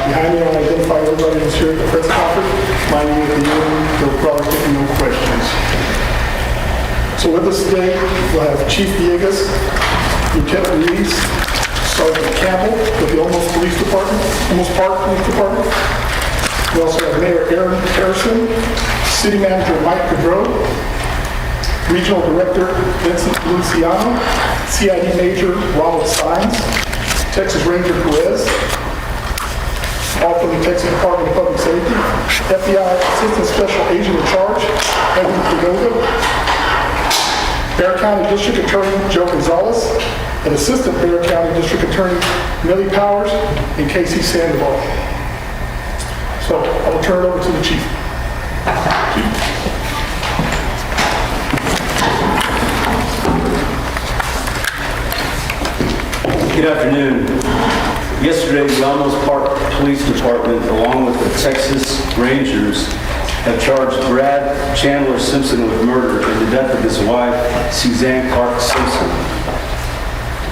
behind me, I'll identify everybody who's here at the press conference. My name is they'll probably take no questions. So with us today, we'll have Chief Villegas, Lieutenant Reeves, Sergeant Campbell with the Olmos Park Police Department. We also have Mayor Aaron Harrison, City Manager Mike Pedro, Regional Director Vincent Luciano, CID Major Ronald Sines, Texas Ranger Perez, all from the Texas Department of Public Safety, FBI Assistant Special Agent in Charge, Edwin Pagoda, Bexar County District Attorney Joe Gonzalez, and Assistant Bexar County District Attorney Millie Powers and Casey Sandoval. So I will turn it over to the Chief. Good afternoon. Yesterday, the Olmos Park Police Department, along with the Texas Rangers, have charged Brad Chandler Simpson with murder and the death of his wife, Suzanne Clark Simpson.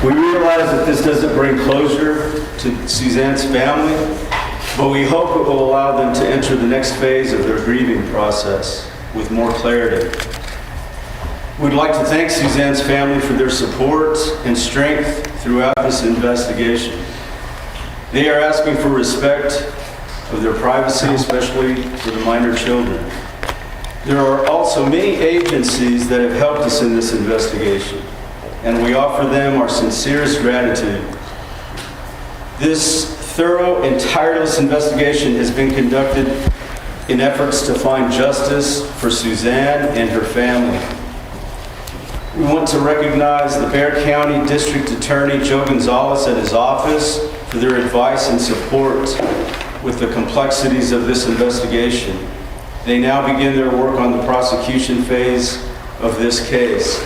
We realize that this doesn't bring closure to Suzanne's family, but we hope it will allow them to enter the next phase of their grieving process with more clarity. We'd like to thank Suzanne's family for their support and strength throughout this investigation. They are asking for respect of their privacy, especially for the minor children. There are also many agencies that have helped us in this investigation, and we offer them our sincerest gratitude. This thorough and tireless investigation has been conducted in efforts to find justice for Suzanne and her family. We want to recognize the Bexar County District Attorney Joe Gonzalez and his office for their advice and support with the complexities of this investigation. They now begin their work on the prosecution phase of this case.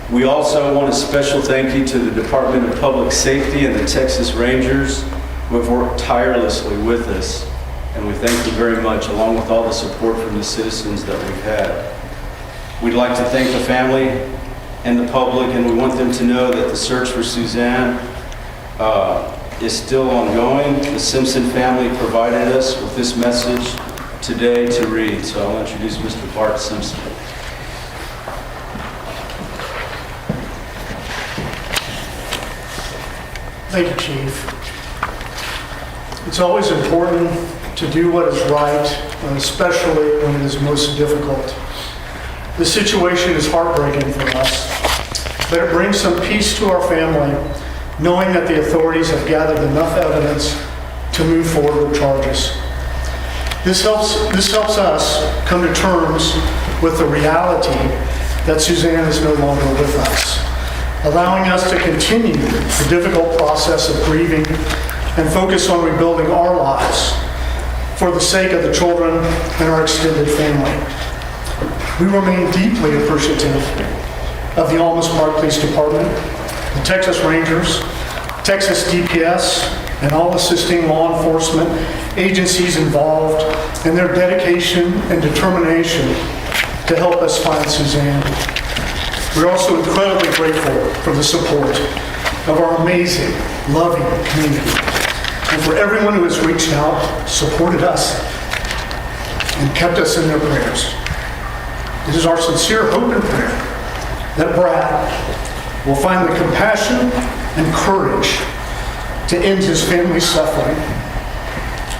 We also want a special thank you to the Department of Public Safety and the Texas Rangers who have worked tirelessly with us. And we thank you very much, along with all the support from the citizens that we've had. We'd like to thank the family and the public, and we want them to know that the search for Suzanne is still ongoing. The Simpson family provided us with this message today to read. So I'll introduce Mr. Clark Simpson. Thank you, Chief. It's always important to do what is right, especially when it is most difficult. The situation is heartbreaking for us, but it brings some peace to our family, knowing that the authorities have gathered enough evidence to move forward with charges. This helps us come to terms with the reality that Suzanne is no longer with us, allowing us to continue the difficult process of grieving and focus on rebuilding our lives for the sake of the children and our extended family. We remain deeply appreciative of the Olmos Park Police Department, the Texas Rangers, Texas DPS, and all assisting law enforcement agencies involved in their dedication and determination to help us find Suzanne. We're also incredibly grateful for the support of our amazing, loving community, and for everyone who has reached out, supported us, and kept us in their prayers. It is our sincere hope and prayer that Brad will find the compassion and courage to end his family's suffering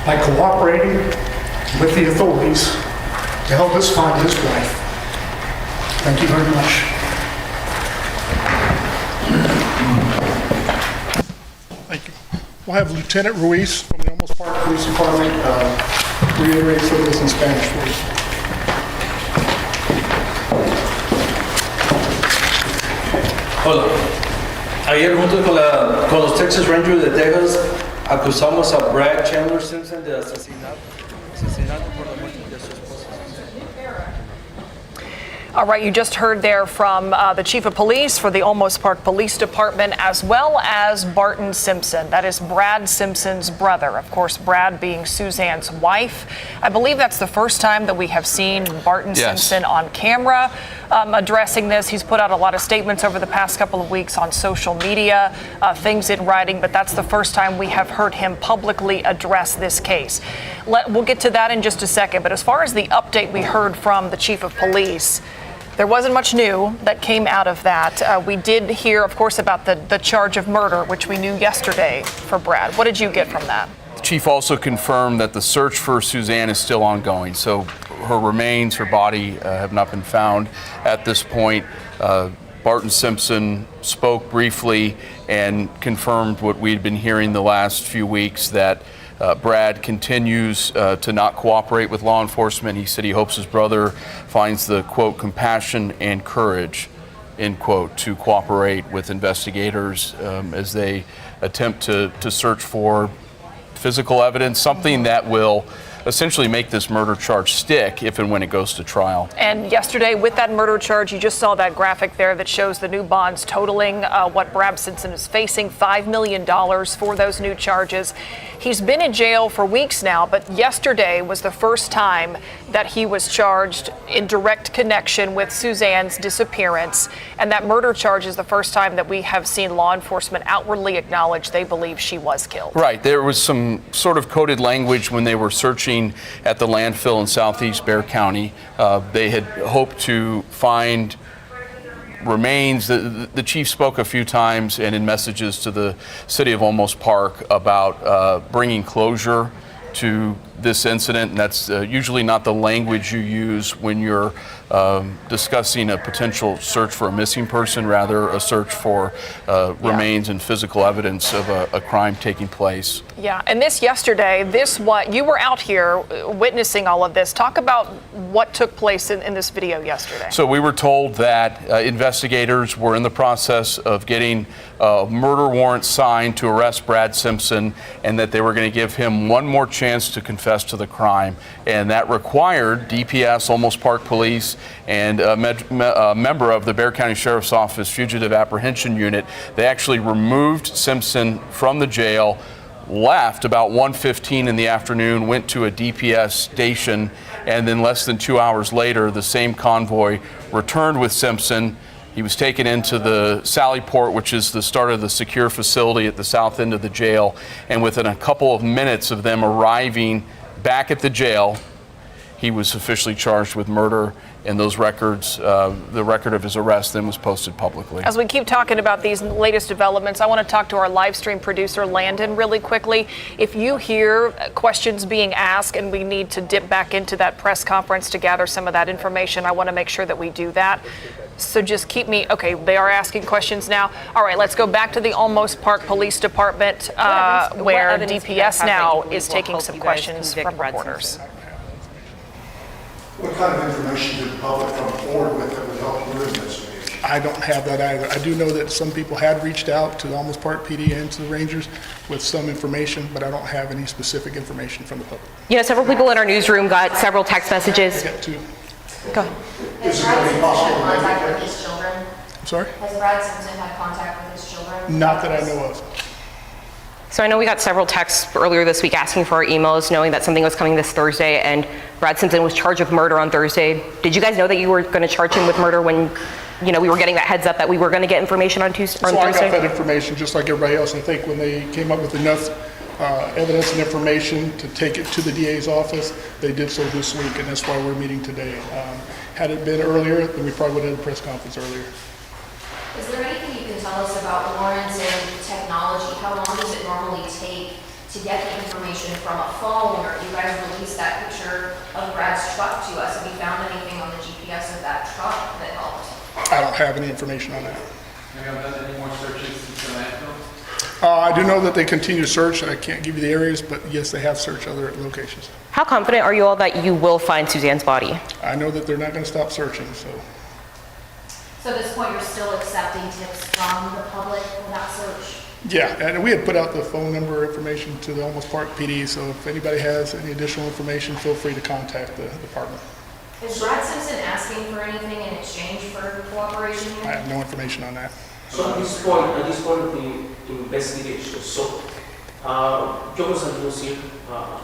by cooperating with the authorities to help us find his wife. Thank you very much. Thank you. We'll have Lieutenant Ruiz from the Olmos Park Police Department reiterate some of this in Spanish for you. Hola. Ayer junto con los Texas Rangers de Texas acusamos a Brad Chandler Simpson de asesinato por la muerte de su esposa. All right, you just heard there from the Chief of Police for the Olmos Park Police Department, as well as Barton Simpson. That is Brad Simpson's brother. Of course, Brad being Suzanne's wife. I believe that's the first time that we have seen Barton Simpson on camera. addressing this. He's put out a lot of statements over the past couple of weeks on social media, things in writing, but that's the first time we have heard him publicly address this case. We'll get to that in just a second, but as far as the update we heard from the chief of police, there wasn't much new that came out of that. We did hear, of course, about the charge of murder, which we knew yesterday for Brad. What did you get from that? The chief also confirmed that the search for Suzanne is still ongoing. So her remains, her body have not been found at this point. Barton Simpson spoke briefly and confirmed what we'd been hearing the last few weeks, that Brad continues to not cooperate with law enforcement. He said he hopes his brother finds the, quote, compassion and courage, end quote, to cooperate with investigators as they attempt to search for physical evidence, something that will essentially make this murder charge stick if and when it goes to trial. And yesterday, with that murder charge, you just saw that graphic there that shows the new bonds totaling what Brad Simpson is facing, $5 million for those new charges. He's been in jail for weeks now, but yesterday was the first time that he was charged in direct connection with Suzanne's disappearance. And that murder charge is the first time that we have seen law enforcement outwardly acknowledge they believe she was killed. Right. There was some sort of coded language when they were searching at the landfill in southeast Bexar County. They had hoped to find remains. The chief spoke a few times and in messages to the city of Olmos Park about bringing closure to this incident, and that's usually not the language you use when you're discussing a potential search for a missing person, rather a search for remains and physical evidence of a crime taking place. Yeah, and this yesterday, what you were out here witnessing all of this. Talk about what took place in this video yesterday. So we were told that investigators were in the process of getting a murder warrant signed to arrest Brad Simpson, and that they were going to give him one more chance to confess to the crime. And that required DPS, Olmos Park Police, and a member of the Bexar County Sheriff's Office Fugitive Apprehension Unit. They actually removed Simpson from the jail, left about 1:15 in the afternoon, went to a DPS station, and then less than 2 hours later, the same convoy returned with Simpson. He was taken into the Sally Port, which is the start of the secure facility at the south end of the jail, and within a couple of minutes of them arriving back at the jail, he was officially charged with murder, and those records, the record of his arrest then was posted publicly. As we keep talking about these latest developments, I want to talk to our live stream producer, Landon, really quickly. If you hear questions being asked and we need to dip back into that press conference to gather some of that information, I want to make sure that we do that. So just keep me, okay, they are asking questions now. All right, let's go back to the Olmos Park Police Department, where DPS now is taking some questions from reporters. What kind of information did the public come forward with that would help your investigation? I don't have that either. I do know that some people had reached out to the Olmos Park PD and to the Rangers with some information, but I don't have any specific information from the public. You know, several people in our newsroom got several text messages. I got two. Go ahead. Is it going to be possible to make contact with his children? I'm sorry? Has Brad Simpson had contact with his children? Not that I know of. So I know we got several texts earlier this week asking for our emails, knowing that something was coming this Thursday, and Brad Simpson was charged with murder on Thursday. Did you guys know that you were going to charge him with murder when, you know, we were getting that heads up that we were going to get information on Thursday? So I got that information just like everybody else. I think when they came up with enough evidence and information to take it to the DA's office, they did so this week, and that's why we're meeting today. Had it been earlier, then we probably would have had a press conference earlier. Is there anything you can tell us about warrants and technology? How long does it normally take to get the information from a phone, or you guys released that picture of Brad's truck to us? Have you found anything on the GPS of that truck that helped? I don't have any information on that. Have you done any more searches since the landfill? I do know that they continue to search. I can't give you the areas, but yes, they have searched other locations. How confident are you all that you will find Suzanne's body? I know that they're not going to stop searching, so. So at this point, you're still accepting tips from the public for that search? Yeah, and we had put out the phone number information to the Olmos Park PD, so if anybody has any additional information, feel free to contact the department. Is Brad Simpson asking for anything in exchange for cooperation I here? have no information on that. So at this point of the investigation, so yo como San Lucio,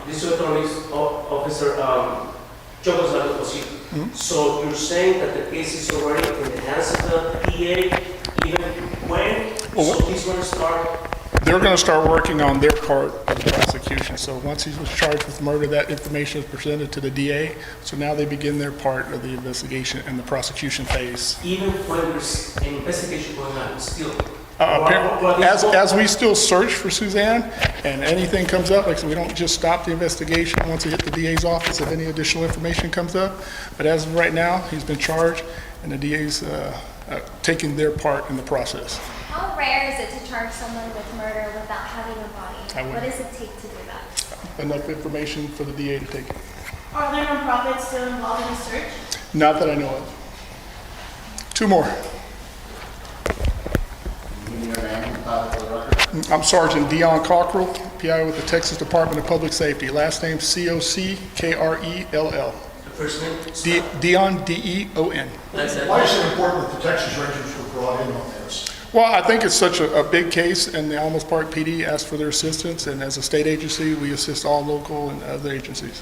District Attorney's Officer Yo Gonzalo Cosito. So you're saying that the case is already in the hands of the DA, even when? So he's going to start? They're going to start working on their part of the prosecution. So once he was charged with murder, that information is presented to the DA. So now they begin their part of the investigation and the prosecution phase. Even when there's an investigation going on, still? As we still search for Suzanne and anything comes up, like I said, we don't just stop the investigation once we hit the DA's office if any additional information comes up. But as of right now, he's been charged and the DA's taking their part in the process. How rare is it to charge someone with murder without having a body? What does it take to do that? Enough information for the DA to take it. Are there nonprofits still involved in the search? Not that I know of. 2 more. I'm Sergeant Dion Cockrell, PI with the Texas Department of Public Safety. Last name Cockrell. The first name? Dion, D-E-O-N. Why is it important that the Texas Rangers were brought in on this? Well, I think it's such a big case, and the Olmos Park PD asked for their assistance, and as a state agency, we assist all local and other agencies.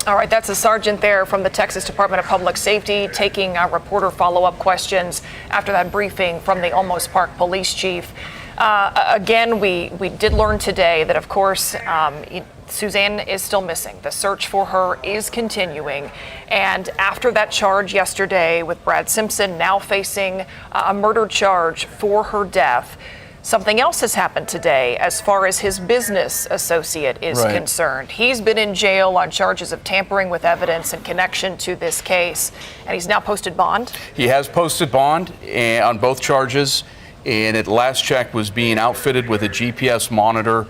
All right, that's a sergeant there from the Texas Department of Public Safety taking reporter follow-up questions after that briefing from the Olmos Park police chief. Again, we did learn today that, of course, Suzanne is still missing. The search for her is continuing. And after that charge yesterday with Brad Simpson now facing a murder charge for her death, something else has happened today as far as his business associate is concerned. He's been in jail on charges of tampering with evidence in connection to this case, and he's now posted bond. He has posted bond on both charges, and at last check was being outfitted with a GPS monitor.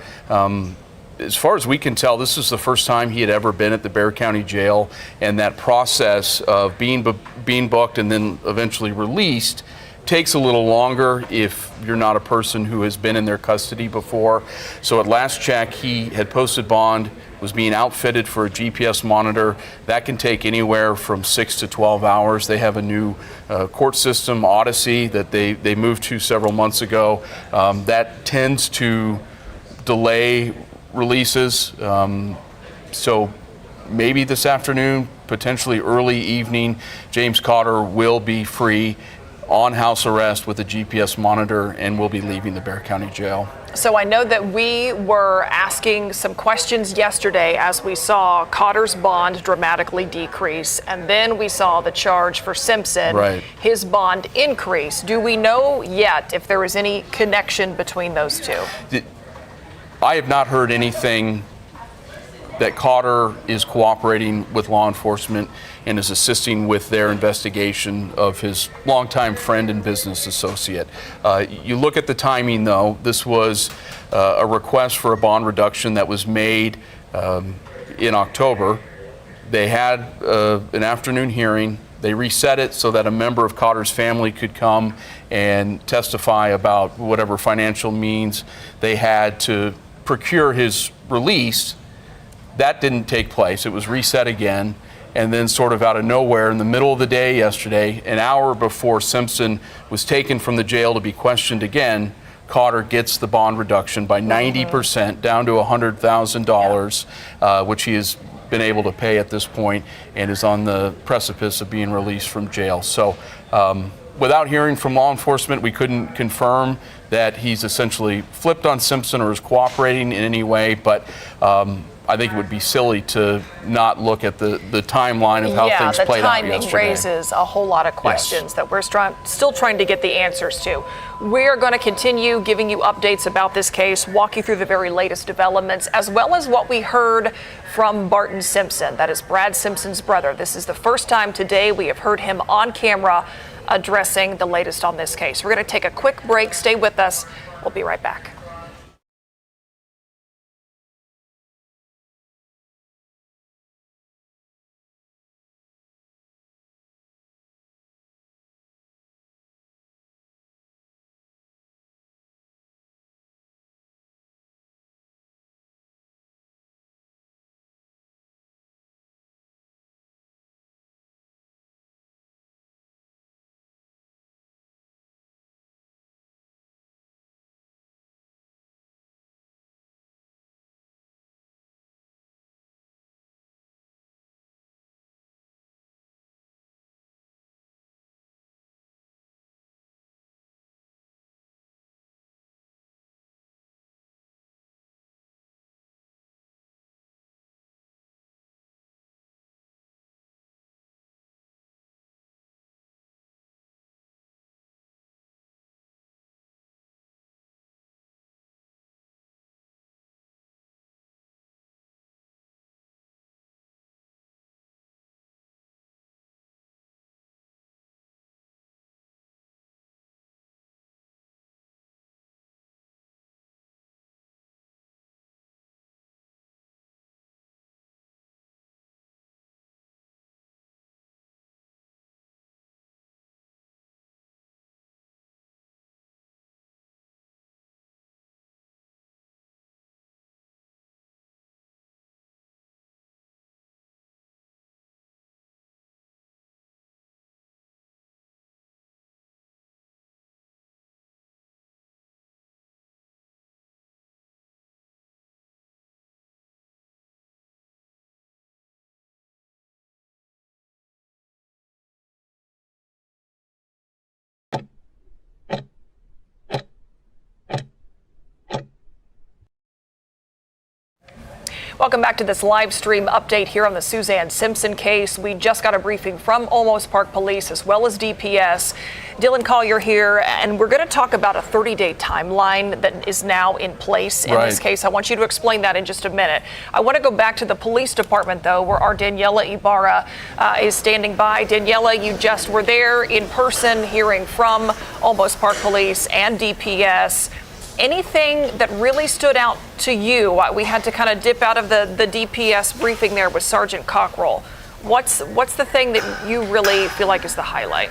As far as we can tell, this is the first time he had ever been at the Bexar County Jail, and that process of being booked and then eventually released takes a little longer if you're not a person who has been in their custody before. So at last check, he had posted bond, was being outfitted for a GPS monitor. That can take anywhere from 6 to 12 hours. They have a new court system, Odyssey, that they moved to several months ago. That tends to delay releases. So maybe this afternoon, potentially early evening, James Cotter will be free on house arrest with a GPS monitor and will be leaving the Bexar County Jail. So I know that we were asking some questions yesterday as we saw Cotter's bond dramatically decrease, and then we saw the charge for Simpson, his bond increase. Do we know yet if there is any connection between those two? I have not heard anything that Cotter is cooperating with law enforcement and is assisting with their investigation of his longtime friend and business associate. You look at the timing, though. This was a request for a bond reduction that was made in October. They had an afternoon hearing. They reset it so that a member of Cotter's family could come and testify about whatever financial means they had to procure his release. That didn't take place. It was reset again. And then sort of out of nowhere in the middle of the day yesterday, an hour before Simpson was taken from the jail to be questioned again, Cotter gets the bond reduction by 90% down to $100,000, which he has been able to pay at this point and is on the precipice of being released from jail. So without hearing from law enforcement, we couldn't confirm that he's essentially flipped on Simpson or is cooperating in any way, but I think it would be silly to not look at the timeline of how things played out yesterday. Yeah, the timing raises a whole lot of questions that we're still trying to get the answers to. We're going to continue giving you updates about this case, walk you through the very latest developments, as well as what we heard from Barton Simpson. That is Brad Simpson's brother. This is the first time today we have heard him on camera addressing the latest on this case. We're going to take a quick break. Stay with us. We'll be right back. Welcome back to this live stream update here on the Suzanne Simpson case. We just got a briefing from Olmos Park Police as well as DPS. Dylan Collier here, and we're going to talk about a 30-day timeline that is now in place in this case. I want you to explain that in just a minute. I want to go back to the police department, though, where our Daniela Ibarra is standing by. Daniela, you just were there in person hearing from Olmos Park Police and DPS. Anything that really stood out to you? We had to kind of dip out of the DPS briefing there with Sergeant Cockrell. What's the thing that you really feel like is the highlight?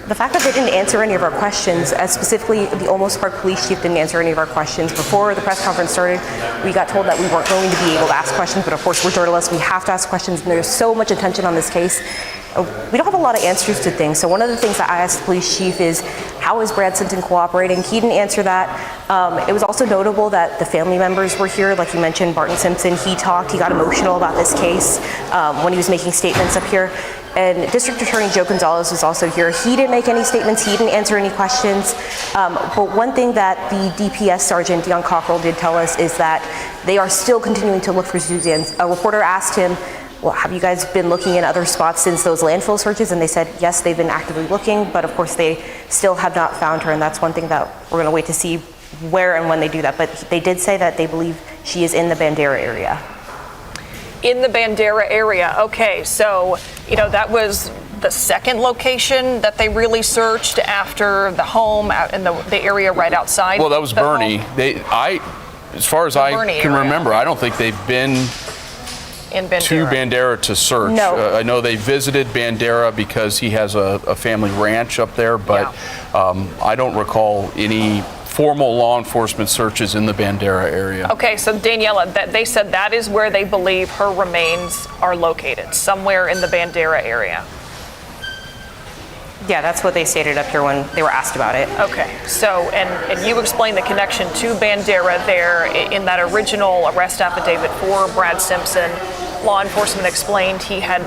The fact that they didn't answer any of our questions, specifically the Olmos Park Police Chief didn't answer any of our questions. Before the press conference started, we got told that we weren't going to be able to ask questions, but of course we're journalists, we have to ask questions, and there's so much attention on this case. We don't have a lot of answers to things, so one of the things that I asked the police chief is, how is Brad Simpson cooperating? He didn't answer that. It was also notable that the family members were here, like you mentioned, Barton Simpson, he got emotional about this case when he was making statements up here. And District Attorney Joe Gonzalez was also here. He didn't make any statements, he didn't answer any questions. But one thing that the DPS Sergeant Dion Cockrell did tell us is that they are still continuing to look for Suzanne. A reporter asked him, well, have you guys been looking in other spots since those landfill searches? And they said, yes, they've been actively looking, but of course they still have not found her, and that's one thing that we're gonna wait to see where and when they do that. But they did say that they believe she is in the Bandera area. In the Bandera area, okay, so, that was the second location that they really searched after the home in the area right outside. Well, that was Bernie. As far as I can remember, I don't think they've been in Bandera. To Bandera to search. No. I know they visited Bandera because he has a family ranch up there, but I don't recall any formal law enforcement searches in the Bandera area. Okay, so Daniela, they said that is where they believe her remains are located, somewhere in the Bandera area. Yeah, that's what they stated up here when they were asked about it. Okay, so, and you explained the connection to Bandera there in that original arrest affidavit for Brad Simpson. Law enforcement explained he had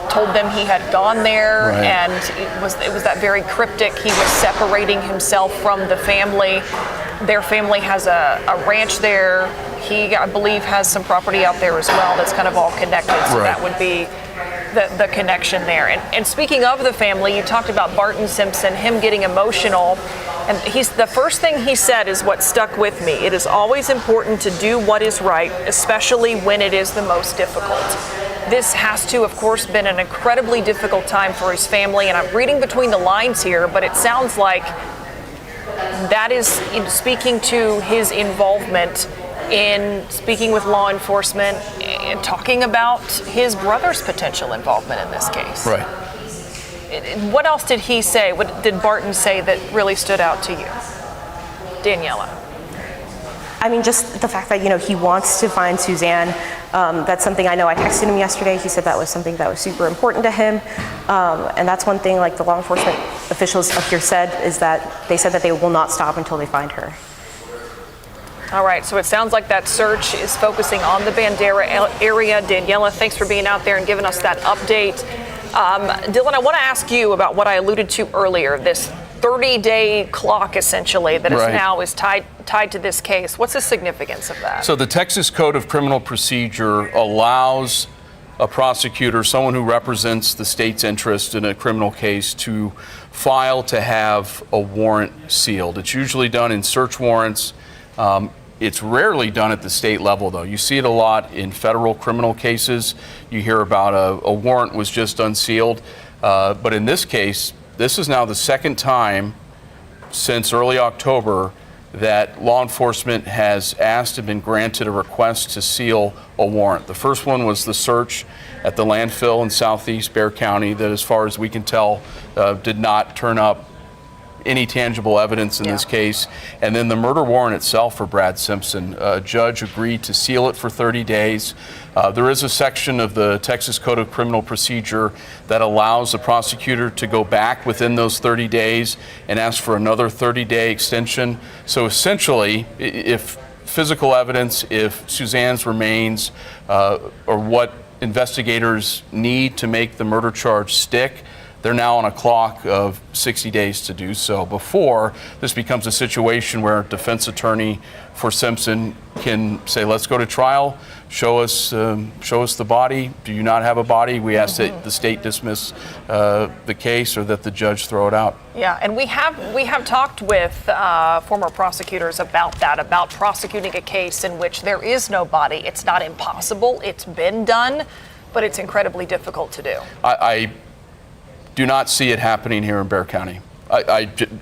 told them he had gone there, and it was that very cryptic. He was separating himself from the family. Their family has a ranch there. He, I believe, has some property out there as well that's kind of all connected, so that would be the connection there. And speaking of the family, you talked about Barton Simpson, him getting emotional, and the first thing he said is what stuck with me. It is always important to do what is right, especially when it is the most difficult. This has to, of course, been an incredibly difficult time for his family, and I'm reading between the lines here, but it sounds like that is speaking to his involvement in speaking with law enforcement and talking about his brother's potential involvement in this case. Right. What else did he say? What did Barton say that really stood out to you? Daniela. I mean, just the fact that, he wants to find Suzanne. That's something I know. I texted him yesterday. He said that was something that was super important to him. And that's one thing, like the law enforcement officials up here said, is that they said that they will not stop until they find her. All right, so it sounds like that search is focusing on the Bandera area. Daniela, thanks for being out there and giving us that update. Dylan, I want to ask you about what I alluded to earlier, this 30-day clock, essentially, that is tied to this case. What's the significance of that? So the Texas Code of Criminal Procedure allows a prosecutor, someone who represents the state's interest in a criminal case, to file to have a warrant sealed. It's usually done in search warrants. It's rarely done at the state level, though. You see it a lot in federal criminal cases. You hear about a warrant was just unsealed. But in this case, this is now the second time since early October that law enforcement has asked and been granted a request to seal a warrant. The first one was the search at the landfill in southeast Bexar County that, as far as we can tell, did not turn up any tangible evidence in this case. And then the murder warrant itself for Brad Simpson, a judge agreed to seal it for 30 days. There is a section of the Texas Code of Criminal Procedure that allows the prosecutor to go back within those 30 days and ask for another 30-day extension. So essentially, if physical evidence, if Suzanne's remains, or what investigators need to make the murder charge stick, They're now on a clock of 60 days to do so. Before, this becomes a situation where a defense attorney for Simpson can say, let's go to trial, show us the body. Do you not have a body? We ask that the state dismiss the case or that the judge throw it out. Yeah, and we have talked with former prosecutors about that, about prosecuting a case in which there is no body. It's not impossible. It's been done, but it's incredibly difficult to do. I do not see it happening here in Bexar County.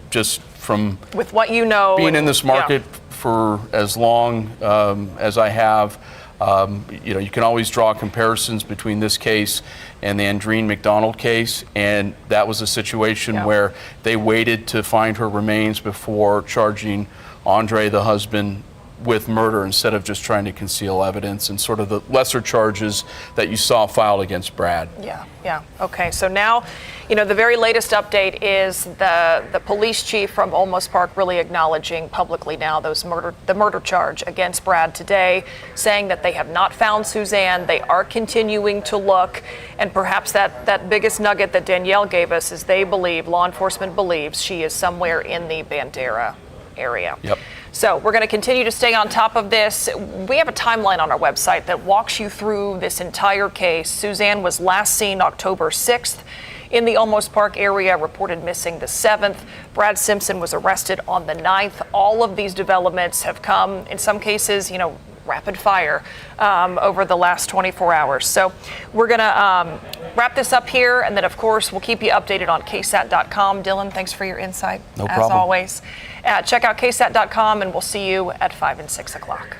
Just from with what you know, being in this market for as long as I have, you can always draw comparisons between this case and the Andreen McDonald case, and that was a situation where they waited to find her remains before charging Andre, the husband, with murder instead of just trying to conceal evidence, and sort of the lesser charges that you saw filed against Brad. Yeah. Okay, so now, the very latest update is the police chief from Olmos Park really acknowledging publicly now the murder charge against Brad today, saying that they have not found Suzanne. They are continuing to look, and perhaps that biggest nugget that Danielle gave us is law enforcement believes she is somewhere in the Bandera area. Yep. So we're going to continue to stay on top of this. We have a timeline on our website that walks you through this entire case. Suzanne was last seen October 6th in the Olmos Park area, reported missing the 7th. Brad Simpson was arrested on the 9th. All of these developments have come, in some cases, rapid fire over the last 24 hours. So we're going to wrap this up here, and then, of course, we'll keep you updated on ksat.com. Dylan, thanks for your insight, No problem. as always. Check out ksat.com, and we'll see you at 5 and 6 o'clock.